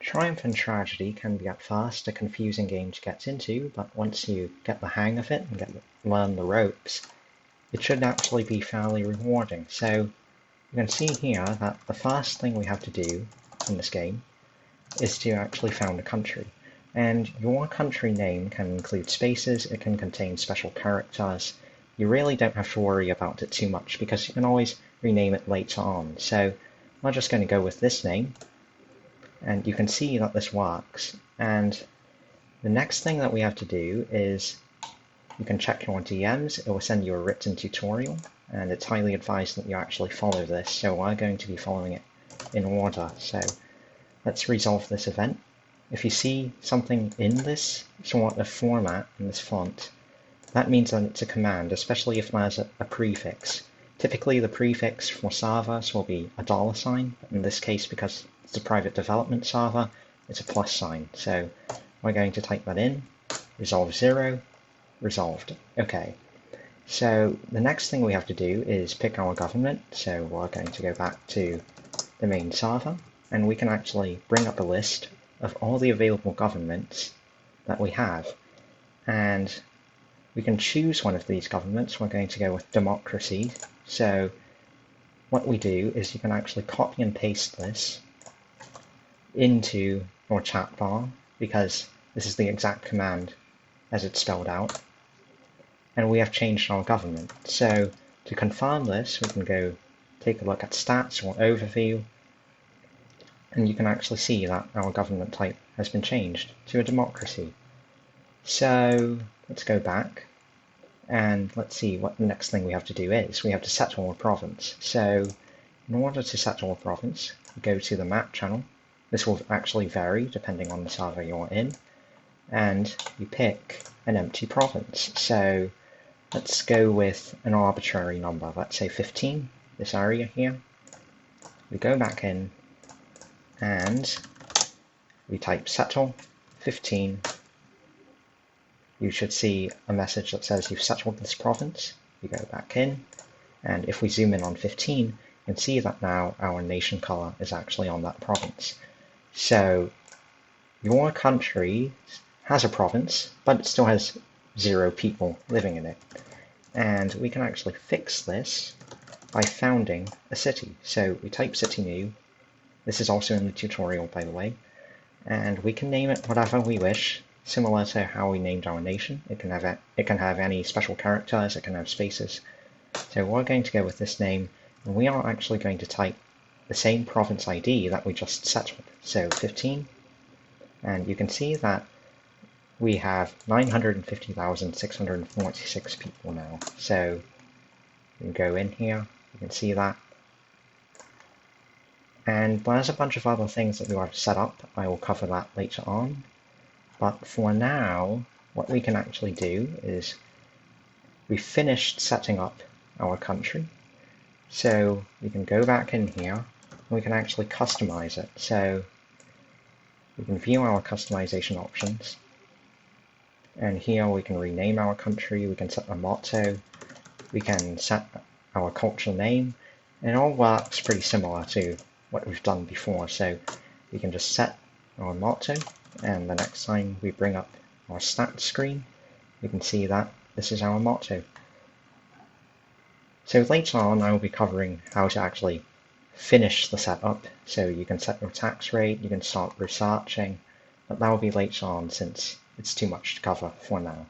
Triumph and Tragedy can be at first a confusing game to get into, but once you get the hang of it and learn the ropes, it should actually be fairly rewarding. So you can see here that the first thing we have to do in this game is to actually found a country. And your country name can include spaces, it can contain special characters. You really don't have to worry about it too much because you can always rename it later on. So we're just going to go with this name, and you can see that this works. And the next thing that we have to do is you can check your DMs, it will send you a written tutorial, and it's highly advised that you actually follow this, so we're going to be following it in order. So let's resolve this event. If you see something in this sort of format, in this font, that means that it's a command, especially if there's a prefix. Typically the prefix for servers will be a $sign, but in this case, because it's a private development server, it's a plus sign. So we're going to type that in, resolve 0, resolved. Okay. So the next thing we have to do is pick our government. So we're going to go back to the main server, and we can actually bring up a list of all the available governments that we have. And we can choose one of these governments. We're going to go with democracy. So what we do is you can actually copy and paste this into your chat bar, because this is the exact command as it's spelled out. And we have changed our government. So to confirm this, we can go take a look at stats or overview, and you can actually see that our government type has been changed to a democracy. So let's go back and let's see what the next thing we have to do is. We have to settle a province. So in order to settle a province, go to the map channel. This will actually vary depending on the server you're in, and you pick an empty province. So let's go with an arbitrary number, let's say 15, this area here. We go back in and we type settle 15. You should see a message that says you've settled this province. We go back in, and if we zoom in on 15, you can see that now our nation color is actually on that province. So your country has a province, but it still has 0 people living in it. And we can actually fix this by founding a city. So we type city new. This is also in the tutorial, by the way. And we can name it whatever we wish, similar to how we named our nation. It can have any special characters, it can have spaces. So we're going to go with this name, and we are actually going to type the same province ID that we just settled. So 15. And you can see that we have 950,646 people now. So you can go in here, you can see that. And there's a bunch of other things that we have set up. I will cover that later on. But for now, what we can actually do is we finished setting up our country. So we can go back in here and we can actually customize it. So we can view our customization options. And here we can rename our country, we can set a motto, we can set our cultural name, and it all works pretty similar to what we've done before. So we can just set our motto, and the next time we bring up our stats screen, we can see that this is our motto. So later on I will be covering how to actually finish the setup. So you can set your tax rate, you can start researching, but that will be later on since it's too much to cover for now.